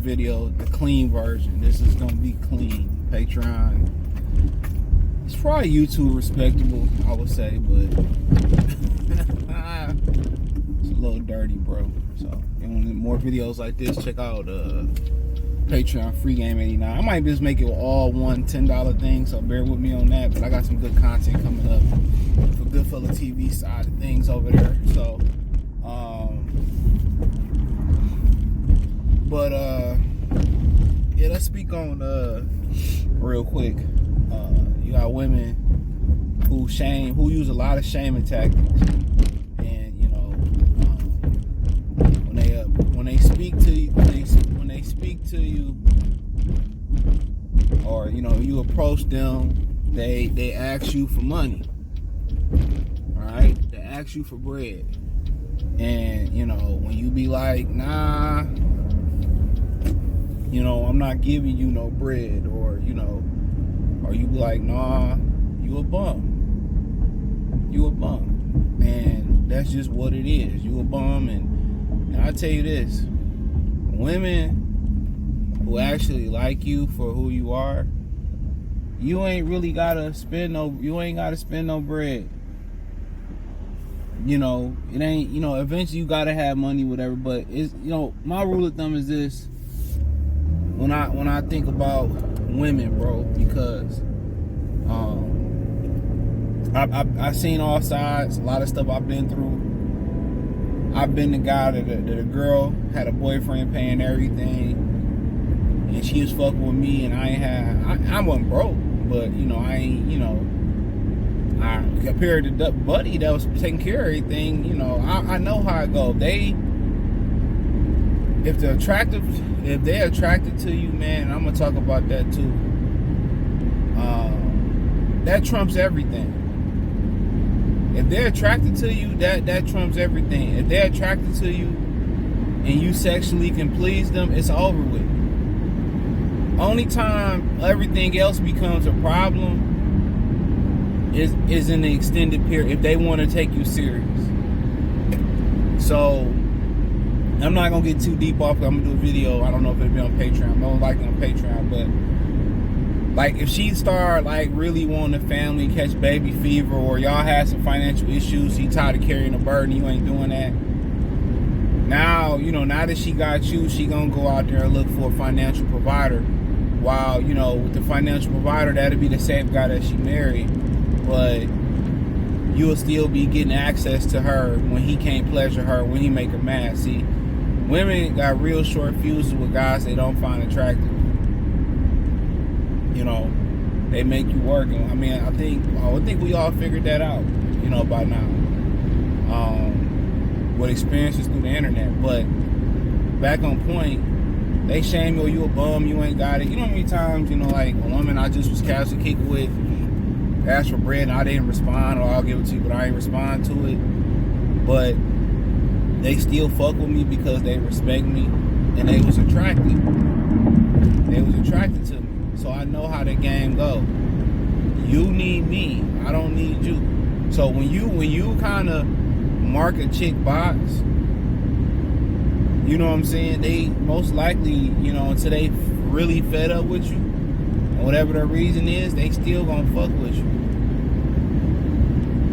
video, the clean version. This is gonna be clean. Patreon. It's probably YouTube respectable, I would say, but it's a little dirty, bro. So, if you want more videos like this, check out Patreon Free Game 89. I might just make it all one $10 thing, so bear with me on that. But I got some good content coming up for Goodfella TV side of things over there. So, yeah, let's speak on real quick. You got women who use a lot of shaming tactics, and you know, when they speak to you, or you know, you approach them, they ask you for money. All right, they ask you for bread, and you know, when you be like, nah, you know, I'm not giving you no bread, or you know, or you be like, nah, you a bum. You a bum. And that's just what it is. You a bum. And I tell you this, women who actually like you for who you are, you ain't gotta spend no bread. You know, it ain't, you know, eventually you gotta have money, whatever, but it's, you know, my rule of thumb is this. When I think about women, bro, because I've seen all sides, a lot of stuff I've been through. I've been the guy that a girl had a boyfriend paying everything, and she was fucking with me, and I wasn't broke, but you know, I ain't, you know, I compared to the buddy that was taking care of everything, you know, I know how it goes. If they're attracted to you, man, I'm gonna talk about that too. That trumps everything. If they're attracted to you, that trumps everything. If they're attracted to you and you sexually can please them, it's over with. Only time everything else becomes a problem is in the extended period, if they want to take you serious. So I'm not gonna get too deep off. I'm gonna do a video. I don't know if it'll be on Patreon. I'm not likely on Patreon, but like if she start like really wanting a family, catch baby fever, or y'all had some financial issues, she tired of carrying a burden, you ain't doing that. Now, you know, now that she got you, she gonna go out there and look for a financial provider. While, you know, with the financial provider, that'll be the same guy that she married, but you'll still be getting access to her when he can't pleasure her, when he make her mad. See, women got real short fuses with guys they don't find attractive. You know, they make you work. And I mean, I think we all figured that out, you know, by now. With experiences through the internet. But back on point, they shame you, you a bum, you ain't got it. You know how many times, you know, like a woman I just was casually kicking with, asked for bread and I didn't respond, or I'll give it to you, but I ain't respond to it. But they still fuck with me because they respect me and they was attracted. They was attracted to me. So I know how the game go. You need me, I don't need you. So when you kind of mark a chick box, you know what I'm saying, they most likely, you know, until they really fed up with you, and whatever the reason is, they still gonna fuck with you.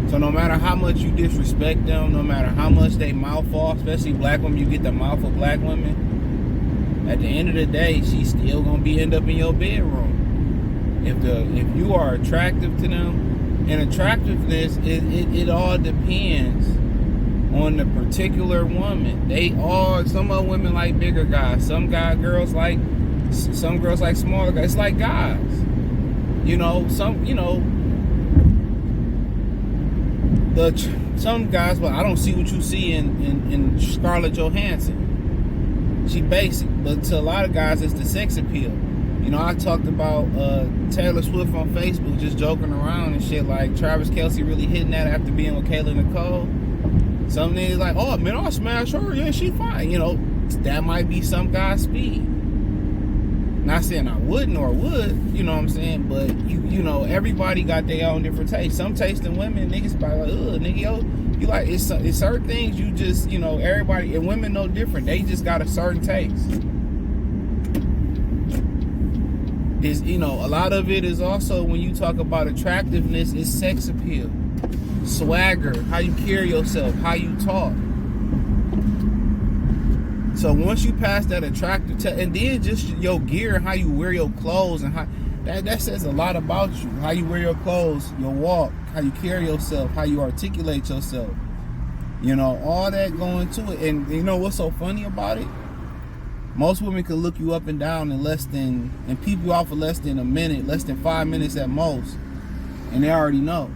So no matter how much you disrespect them, no matter how much they mouth off, especially black women, you get the mouth of black women, at the end of the day, she's still gonna end up in your bedroom. If you are attractive to them, and attractiveness, it all depends on the particular woman. Some other women like bigger guys, some girls like smaller guys. It's like guys, you know. Some guys, but I don't see what you see in Scarlett Johansson. She basic, but to a lot of guys, it's the sex appeal. You know, I talked about Taylor Swift on Facebook, just joking around and shit, like Travis Kelce really hitting that after being with Kayla Nicole. Some niggas like, oh man, I'll smash her, yeah, she fine. You know, that might be some guy's speed. Not saying I wouldn't or would, you know what I'm saying, but you know, everybody got their own different taste. Some taste in women, niggas probably like, ugh, nigga, yo, you like, it's certain things you just, you know, everybody, and women no different. They just got a certain taste. is, you know, a lot of it is also, when you talk about attractiveness, is sex appeal, swagger, how you carry yourself, how you talk. So once you pass that attractive and then just your gear, how you wear your clothes, and how that says a lot about you. How you wear your clothes, your walk, how you carry yourself, how you articulate yourself. You know, all that go into it. And you know what's so funny about it? Most women can look you up and down in and peep you off for less than a minute, less than 5 minutes at most, and they already know.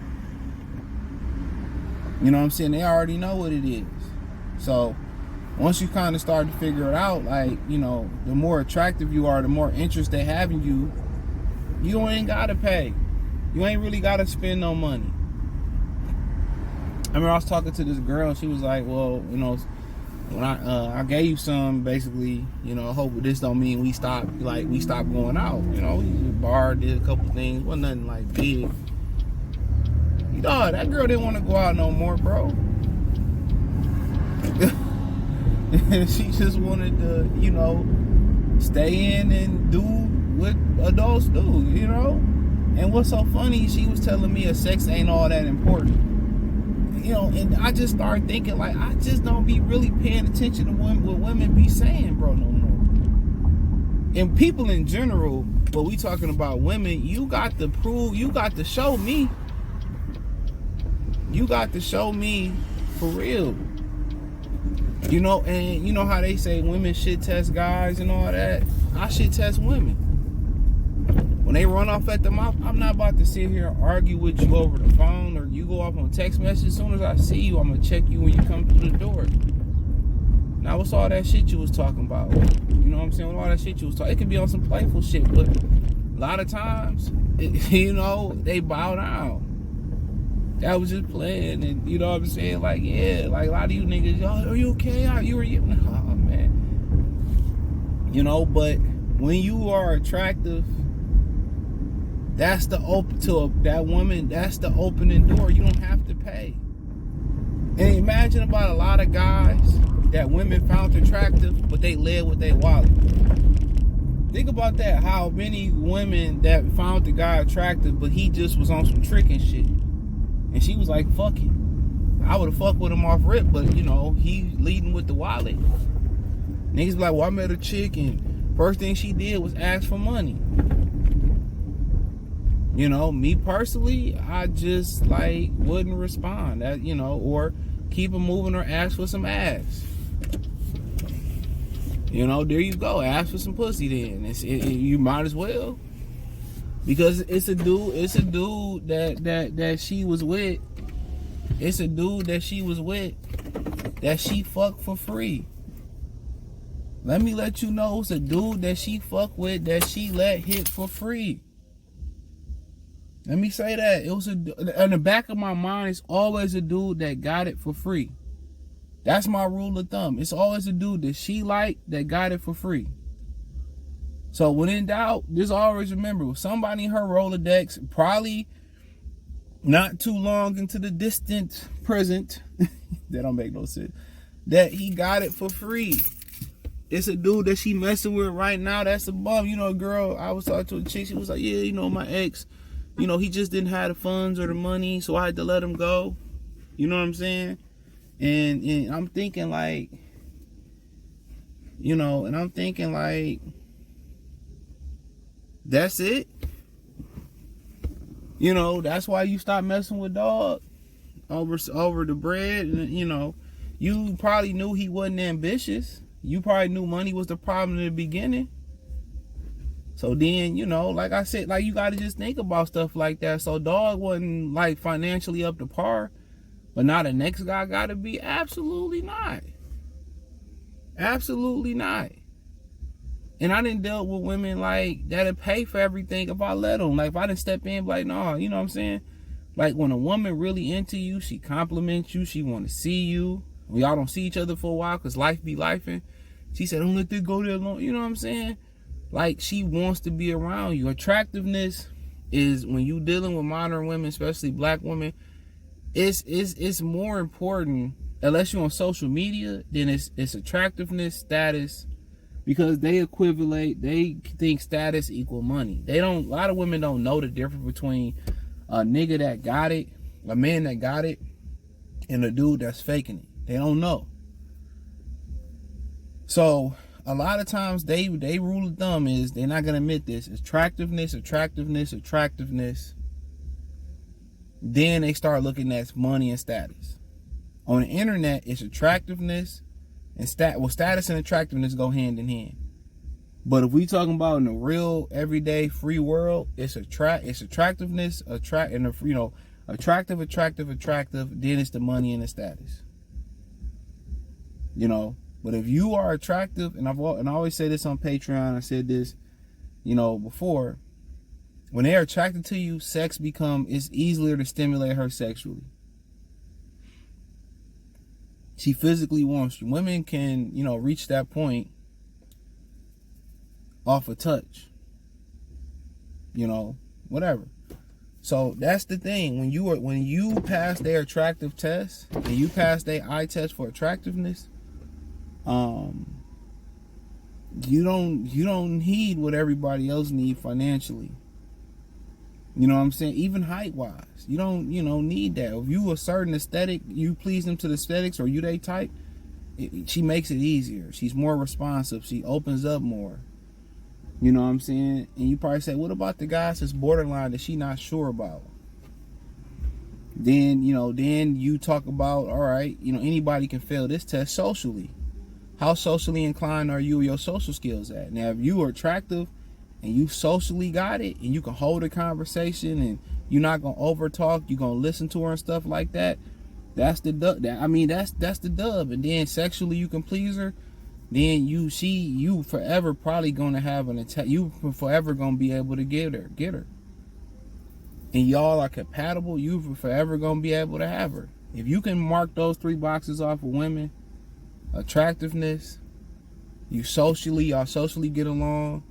You know what I'm saying? They already know what it is. So once you kind of start to figure it out, like, you know, the more attractive you are, the more interest they have in you, you ain't gotta pay. You ain't really gotta spend no money. I remember I was talking to this girl, and she was like, well, you know, when I gave you some, basically, you know, I hope this don't mean we stopped going out. You know, we bar, did a couple things, wasn't nothing like big. You know, that girl didn't want to go out no more, bro. She just wanted to, you know, stay in and do what adults do, you know. And what's so funny, she was telling me sex ain't all that important. You know, and I just started thinking, like, I just don't be really paying attention to what women be saying, bro, no more. And people in general, but we talking about women, you got to prove, you got to show me. You got to show me for real. You know, and you know how they say women shit test guys and all that? I shit test women. When they run off at the mouth, I'm not about to sit here and argue with you over the phone, or you go off on text message. As soon as I see you, I'm going to check you when you come through the door. Now, what's all that shit you was talking about? You know what I'm saying? All that shit you was talking, it could be on some playful shit, but a lot of times, you know, they bow down. That was just playing, and you know what I'm saying? Like, yeah, like a lot of you niggas, y'all, are you okay? Oh, man. You know, but when you are attractive, that's the that woman, that's the opening door. You don't have to pay. And imagine about a lot of guys that women found attractive, but they led with their wallet. Think about that. How many women that found the guy attractive, but he just was on some tricking shit. And she was like, fuck it. I would have fucked with him off rip, but, you know, he leading with the wallet. Niggas be like, well, I met a chick, and first thing she did was ask for money. You know, me personally, I just, like, wouldn't respond. That, you know, or keep it moving or ask for some ass. You know, there you go. Ask for some pussy then. You might as well. Because it's a dude that she was with. It's a dude that she was with that she fucked for free. Let me let you know, it's a dude that she fucked with that she let hit for free. Let me say that. It was in the back of my mind, it's always a dude that got it for free. That's my rule of thumb. It's always a dude that she liked that got it for free. So when in doubt, just always remember, somebody in her Rolodex, probably not too long into the distant present, that don't make no sense, that he got it for free. It's a dude that she messing with right now, that's a bum. You know, girl, I was talking to a chick, she was like, yeah, you know, my ex, you know, he just didn't have the funds or the money, so I had to let him go. You know what I'm saying? And I'm thinking like, you know, and I'm thinking like, that's it. You know, that's why you stop messing with dog over the bread. And, you know, you probably knew he wasn't ambitious. You probably knew money was the problem in the beginning. So then, you know, like I said, like you got to just think about stuff like that. So dog wasn't like financially up to par, but now the next guy got to be? Absolutely not. Absolutely not. And I didn't deal with women like that'll pay for everything if I let them. Like if I didn't step in, like, no, you know what I'm saying? Like when a woman really into you, she compliments you, she want to see you. When y'all don't see each other for a while because life be lifing. She said, don't let this go there long. You know what I'm saying? Like she wants to be around you. Attractiveness is, when you dealing with modern women, especially black women, it's more important, unless you're on social media, then it's attractiveness, status, Because they equivalent, they think status equal money. They don't, a lot of women don't know the difference between a nigga that got it, a man that got it, and a dude that's faking it. They don't know. So a lot of times they rule of thumb is, they're not gonna admit this, attractiveness. Then they start looking at money and status. On the internet, it's attractiveness and status and attractiveness go hand in hand. But if we talking about in the real everyday free world, it's attractiveness, attractive. Then it's the money and the status. You know, but if you are attractive, and I always say this on Patreon, I said this, before. When they are attracted to you, it's easier to stimulate her sexually. She physically wants you. Women can, reach that point off a touch. Whatever. So that's the thing. When you pass their attractive test and you pass their eye test for attractiveness, you don't heed what everybody else need financially. You know what I'm saying? Even height-wise. You don't, need that. If you a certain aesthetic, you please them to the aesthetics, or you they type, she makes it easier. She's more responsive. She opens up more. You know what I'm saying? And you probably say, what about the guys that's borderline that she not sure about? Then you talk about, all right, anybody can fail this test socially. How socially inclined are you, your social skills at? Now, if you are attractive, and you socially got it, and you can hold a conversation, and you're not gonna over talk, you're gonna listen to her and stuff like that. That's the dub. That's the dub. And then sexually you can please her. Then you forever probably gonna have an attack. You forever gonna be able to get her. And y'all are compatible. You forever gonna be able to have her. If you can mark those 3 boxes off of women: attractiveness, y'all socially get along,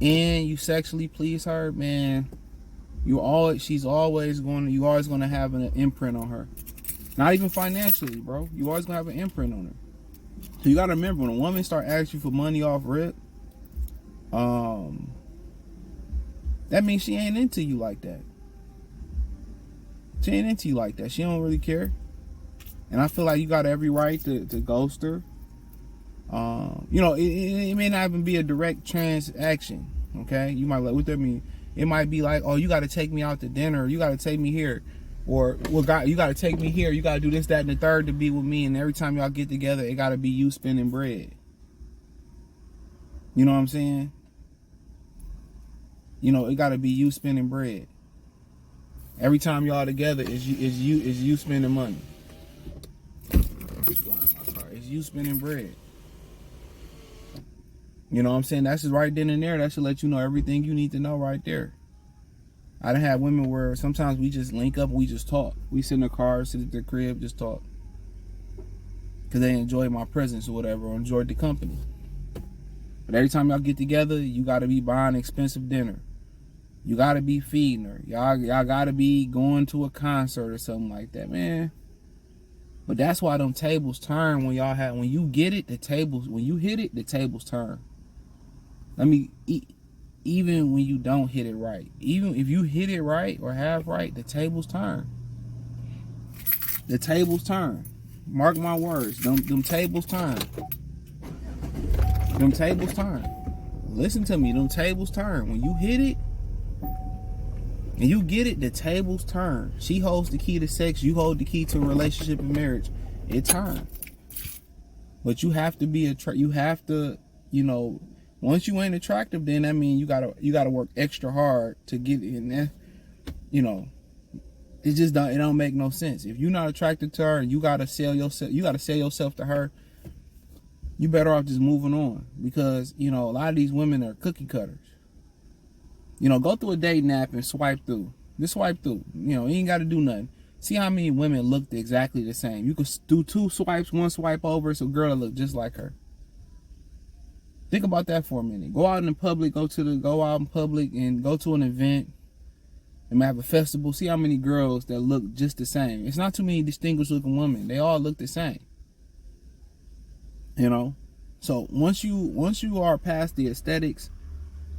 and you sexually please her, man, you're always gonna have an imprint on her. Not even financially, bro. You always gonna have an imprint on her. So you gotta remember, when a woman start asking you for money off rip, that means she ain't into you like that. She ain't into you like that. She don't really care. And I feel like you got every right to ghost her. It may not even be a direct transaction. Okay, you might be like, what that mean? It might be like, oh, you got to take me out to dinner, you got to take me here, or you got to take me here, you got to do this, that, and the third to be with me, and every time y'all get together, it got to be you spending bread. You know what I'm saying? It got to be you spending bread. Every time y'all together, is you spending money. It's you spending bread. You know what I'm saying? That's just right then and there. That should let you know everything you need to know right there. I done had women where sometimes we just link up and we just talk. We sit in the car, sit at their crib, just talk. Because they enjoy my presence or whatever, or enjoyed the company. But every time y'all get together, you got to be buying expensive dinner. You got to be feeding her. Y'all got to be going to a concert or something like that, man. But that's why them tables turn when you get it, when you hit it, the tables turn. Even when you don't hit it right, even if you hit it right or half right, the tables turn. The tables turn. Mark my words. Them tables turn. Them tables turn. Listen to me. Them tables turn. When you hit it and you get it, the tables turn. She holds the key to sex. You hold the key to a relationship and marriage. It turns. But you have to be once you ain't attractive, then that means you gotta work extra hard to get in there. It don't make no sense. If you're not attracted to her and you gotta sell yourself to her, you better off just moving on. Because a lot of these women are cookie cutters. Go through a dating app and swipe through. Just swipe through. You ain't gotta do nothing. See how many women looked exactly the same. You could do 2 swipes, 1 swipe over, it's a girl that look just like her. Think about that for a minute. Go out in public, go out in public and go to an event and have a festival. See how many girls that look just the same. It's not too many distinguished looking women. They all look the same. So once you are past the aesthetics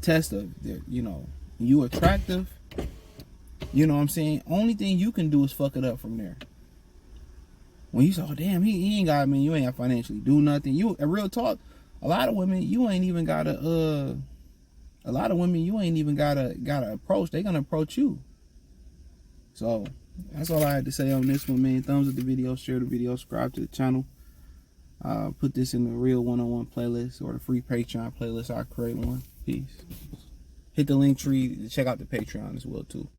test of the, you know, you attractive, you know what I'm saying? Only thing you can do is fuck it up from there. When you say, oh damn, he ain't got me, you ain't got financially do nothing. You a real talk, a lot of women you ain't even gotta approach. They gonna approach you. So that's all I had to say on this one, man. Thumbs up the video, share the video, subscribe to the channel. Put this in the real one-on-one playlist or the free Patreon playlist. I'll create one. Peace. Hit the link tree to check out the Patreon as well too.